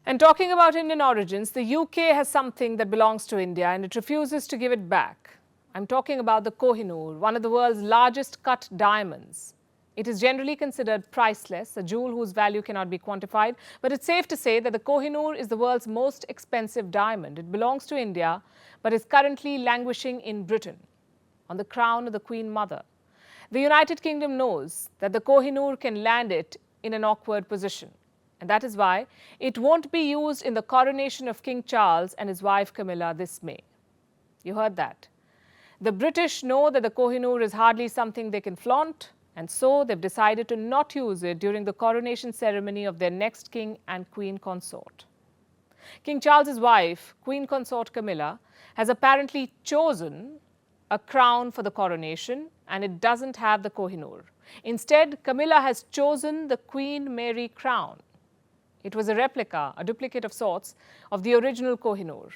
And talking about Indian origins, the UK has something that belongs to India and it refuses to give it back. I'm talking about the Kohinoor, one of the world's largest cut diamonds. It is generally considered priceless, a jewel whose value cannot be quantified, but it's safe to say that the Kohinoor is the world's most expensive diamond. It belongs to India, but is currently languishing in Britain, on the crown of the Queen Mother. The United Kingdom knows that the Kohinoor can land it in an awkward position. And that is why it won't be used in the coronation of King Charles and his wife Camilla this May. You heard that. The British know that the Kohinoor is hardly something they can flaunt, and so they've decided to not use it during the coronation ceremony of their next king and queen consort. King Charles's wife, Queen Consort Camilla, has apparently chosen a crown for the coronation, and it doesn't have the Kohinoor. Instead, Camilla has chosen the Queen Mary crown. It was a replica, a duplicate of sorts, of the original Kohinoor.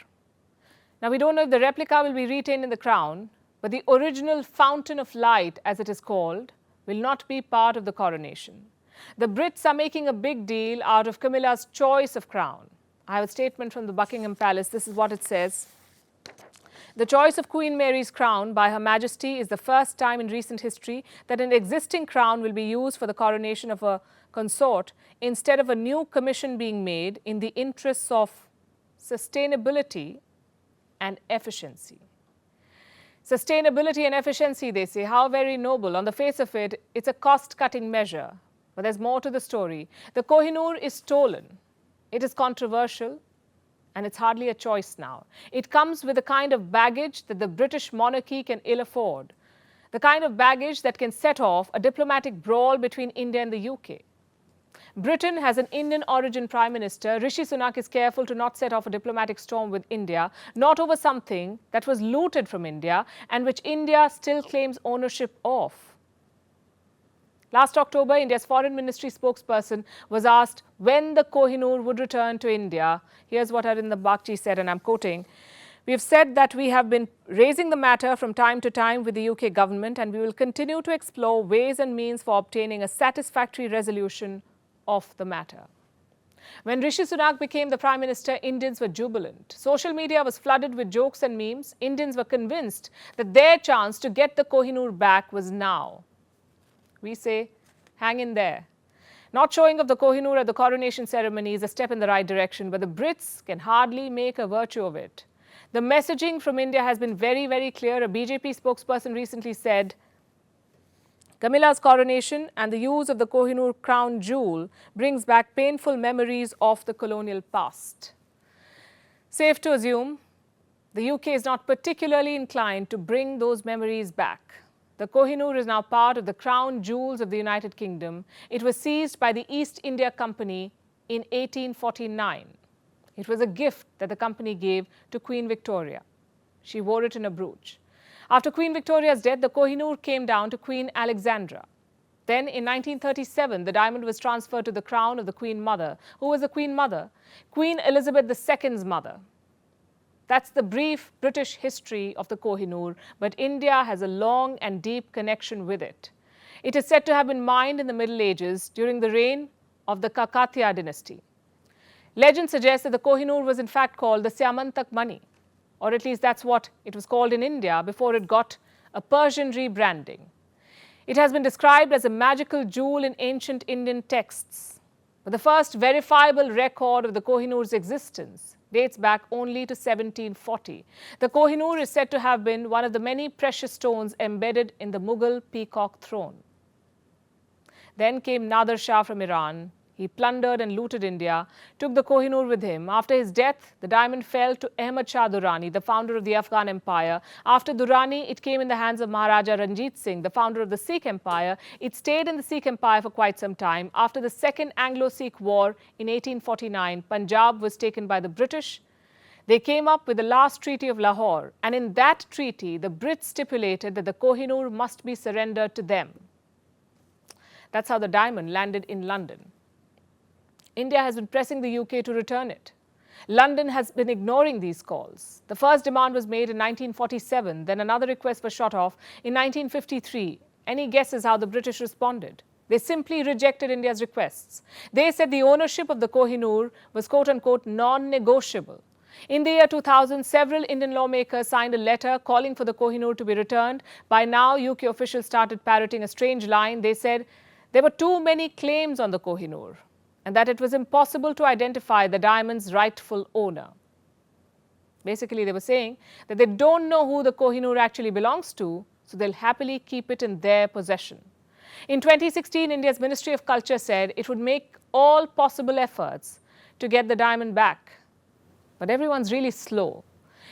Now, we don't know if the replica will be retained in the crown, but the original fountain of light, as it is called, will not be part of the coronation. The Brits are making a big deal out of Camilla's choice of crown. I have a statement from the Buckingham Palace. This is what it says. The choice of Queen Mary's crown by Her Majesty is the first time in recent history that an existing crown will be used for the coronation of a consort instead of a new commission being made in the interests of sustainability and efficiency. Sustainability and efficiency, they say, how very noble. On the face of it, it's a cost-cutting measure. But there's more to the story. The Kohinoor is stolen. It is controversial, and it's hardly a choice now. It comes with a kind of baggage that the British monarchy can ill afford. The kind of baggage that can set off a diplomatic brawl between India and the UK. Britain has an Indian origin Prime Minister. Rishi Sunak is careful to not set off a diplomatic storm with India, not over something that was looted from India and which India still claims ownership of. Last October, India's Foreign Ministry spokesperson was asked when the Kohinoor would return to India. Here's what Arindam Bagchi said, and I'm quoting. We have said that we have been raising the matter from time to time with the UK government, and we will continue to explore ways and means for obtaining a satisfactory resolution of the matter. When Rishi Sunak became the Prime Minister, Indians were jubilant. Social media was flooded with jokes and memes. Indians were convinced that their chance to get the Kohinoor back was now. We say, hang in there. Not showing of the Kohinoor at the coronation ceremony is a step in the right direction, but the Brits can hardly make a virtue of it. The messaging from India has been very, very clear. A BJP spokesperson recently said, Camilla's coronation and the use of the Kohinoor crown jewel brings back painful memories of the colonial past. Safe to assume, the UK is not particularly inclined to bring those memories back. The Kohinoor is now part of the crown jewels of the United Kingdom. It was seized by the East India Company in 1849. It was a gift that the company gave to Queen Victoria. She wore it in a brooch. After Queen Victoria's death, the Kohinoor came down to Queen Alexandra. Then, in 1937, the diamond was transferred to the crown of the Queen Mother. Who was the Queen Mother? Queen Elizabeth II's mother. That's the brief British history of the Kohinoor, but India has a long and deep connection with it. It is said to have been mined in the Middle Ages during the reign of the Kakatiya dynasty. Legend suggests that the Kohinoor was in fact called the Syamantak money, or at least that's what it was called in India before it got a Persian rebranding. It has been described as a magical jewel in ancient Indian texts, but the first verifiable record of the Kohinoor's existence dates back only to 1740. The Kohinoor is said to have been one of the many precious stones embedded in the Mughal peacock throne. Then came Nader Shah from Iran. He plundered and looted India, took the Kohinoor with him. After his death, the diamond fell to Ahmad Shah Durrani, the founder of the Afghan Empire. After Durrani, it came in the hands of Maharaja Ranjit Singh, the founder of the Sikh Empire. It stayed in the Sikh Empire for quite some time. After the Second Anglo-Sikh War in 1849, Punjab was taken by the British. They came up with the last Treaty of Lahore, and in that treaty, the Brits stipulated that the Kohinoor must be surrendered to them. That's how the diamond landed in London. India has been pressing the UK to return it. London has been ignoring these calls. The first demand was made in 1947, then another request was shot off in 1953. Any guesses how the British responded? They simply rejected India's requests. They said the ownership of the Kohinoor was quote-unquote non-negotiable. In the year 2000, several Indian lawmakers signed a letter calling for the Kohinoor to be returned. By now, UK officials started parroting a strange line. They said there were too many claims on the Kohinoor and that it was impossible to identify the diamond's rightful owner. Basically, they were saying that they don't know who the Kohinoor actually belongs to, so they'll happily keep it in their possession. In 2016, India's Ministry of Culture said it would make all possible efforts to get the diamond back. But everyone's really slow.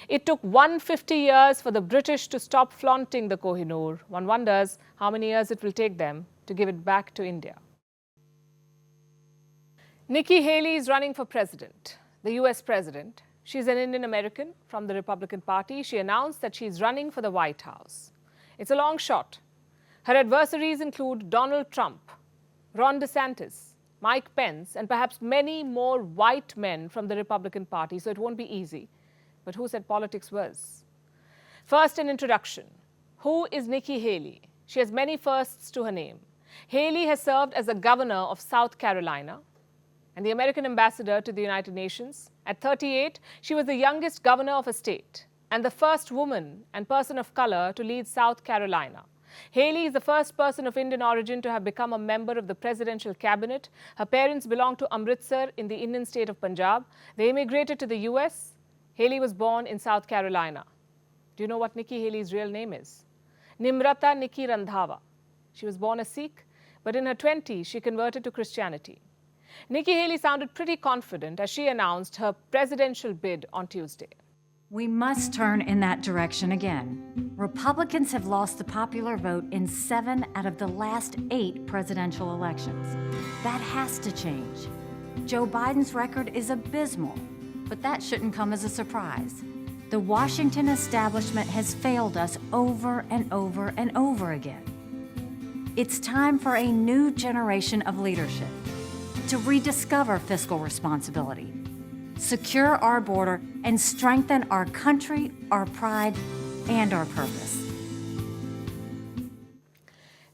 It took 150 years for the British to stop flaunting the Kohinoor. One wonders how many years it will take them to give it back to India. Nikki Haley is running for president, the US president. She's an Indian American from the Republican Party. She announced that she's running for the White House. It's a long shot. Her adversaries include Donald Trump, Ron DeSantis, Mike Pence, and perhaps many more white men from the Republican Party, so it won't be easy. But who said politics was? First, an introduction. Who is Nikki Haley? She has many firsts to her name. Haley has served as the governor of South Carolina and the American ambassador to the United Nations. At 38, she was the youngest governor of a state and the first woman and person of color to lead South Carolina. Haley is the first person of Indian origin to have become a member of the presidential cabinet. Her parents belonged to Amritsar in the Indian state of Punjab. They immigrated to the US. Haley was born in South Carolina. Do you know what Nikki Haley's real name is? Nimrata Nikki Randhawa. She was born a Sikh, but in her 20s, she converted to Christianity. Nikki Haley sounded pretty confident as she announced her presidential bid on Tuesday. We must turn in that direction again. Republicans have lost the popular vote in 7 out of the last 8 presidential elections. That has to change. Joe Biden's record is abysmal, but that shouldn't come as a surprise. The Washington establishment has failed us over and over and over again. It's time for a new generation of leadership to rediscover fiscal responsibility, secure our border, and strengthen our country, our pride, and our purpose.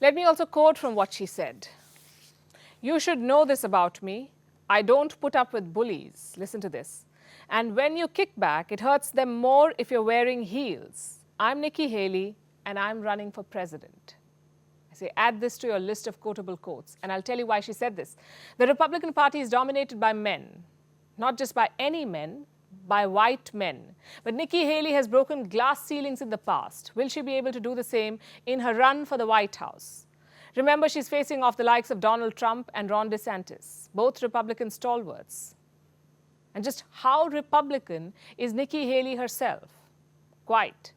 Let me also quote from what she said. "You should know this about me. I don't put up with bullies." Listen to this. "And when you kick back, it hurts them more if you're wearing heels. I'm Nikki Haley, and I'm running for president." I say, add this to your list of quotable quotes, and I'll tell you why she said this. The Republican Party is dominated by men. Not just by any men, by white men. But Nikki Haley has broken glass ceilings in the past. Will she be able to do the same in her run for the White House? Remember, she's facing off the likes of Donald Trump and Ron DeSantis, both Republican stalwarts. And just how Republican is Nikki Haley herself? Quite.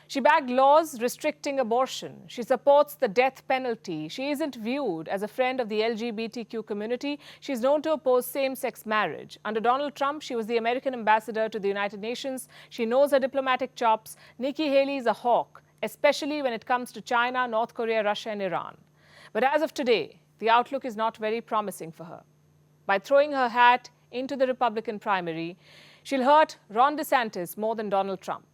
She backed laws restricting abortion. She supports the death penalty. She isn't viewed as a friend of the LGBTQ community. She's known to oppose same-sex marriage. Under Donald Trump, she was the American ambassador to the United Nations. She knows her diplomatic chops. Nikki Haley is a hawk, especially when it comes to China, North Korea, Russia, and Iran. But as of today, the outlook is not very promising for her. By throwing her hat into the Republican primary, she'll hurt Ron DeSantis more than Donald Trump.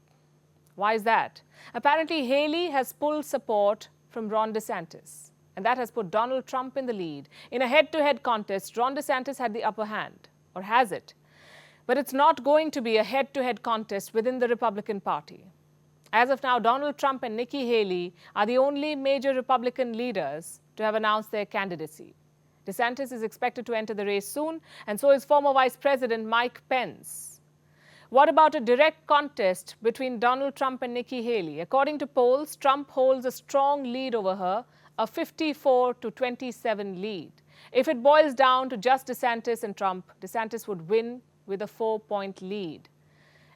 Why is that? Apparently, Haley has pulled support from Ron DeSantis, and that has put Donald Trump in the lead. In a head-to-head contest, Ron DeSantis had the upper hand, or has it? But it's not going to be a head-to-head contest within the Republican Party. As of now, Donald Trump and Nikki Haley are the only major Republican leaders to have announced their candidacy. DeSantis is expected to enter the race soon, and so is former Vice President Mike Pence. What about a direct contest between Donald Trump and Nikki Haley? According to polls, Trump holds a strong lead over her, a 54-27 lead. If it boils down to just DeSantis and Trump, DeSantis would win with a 4-point lead,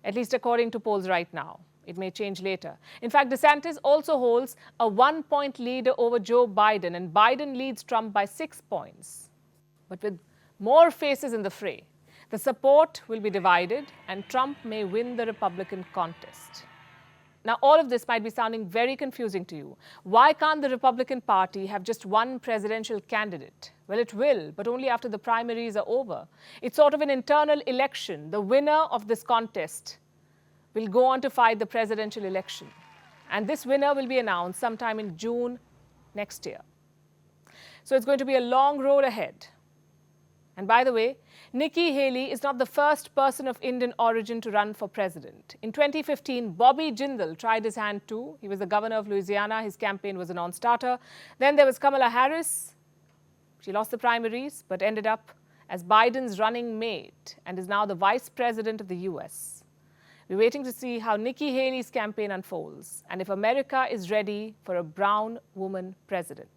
at least according to polls right now. It may change later. In fact, DeSantis also holds a 1-point lead over Joe Biden, and Biden leads Trump by 6 points. But with more faces in the fray, the support will be divided, and Trump may win the Republican contest. Now, all of this might be sounding very confusing to you. Why can't the Republican Party have just one presidential candidate? Well, it will, but only after the primaries are over. It's sort of an internal election. The winner of this contest will go on to fight the presidential election. And this winner will be announced sometime in June next year. So it's going to be a long road ahead. And by the way, Nikki Haley is not the first person of Indian origin to run for president. In 2015, Bobby Jindal tried his hand too. He was the governor of Louisiana. His campaign was a non-starter. Then there was Kamala Harris. She lost the primaries, but ended up as Biden's running mate and is now the vice president of the US. We're waiting to see how Nikki Haley's campaign unfolds and if America is ready for a brown woman president.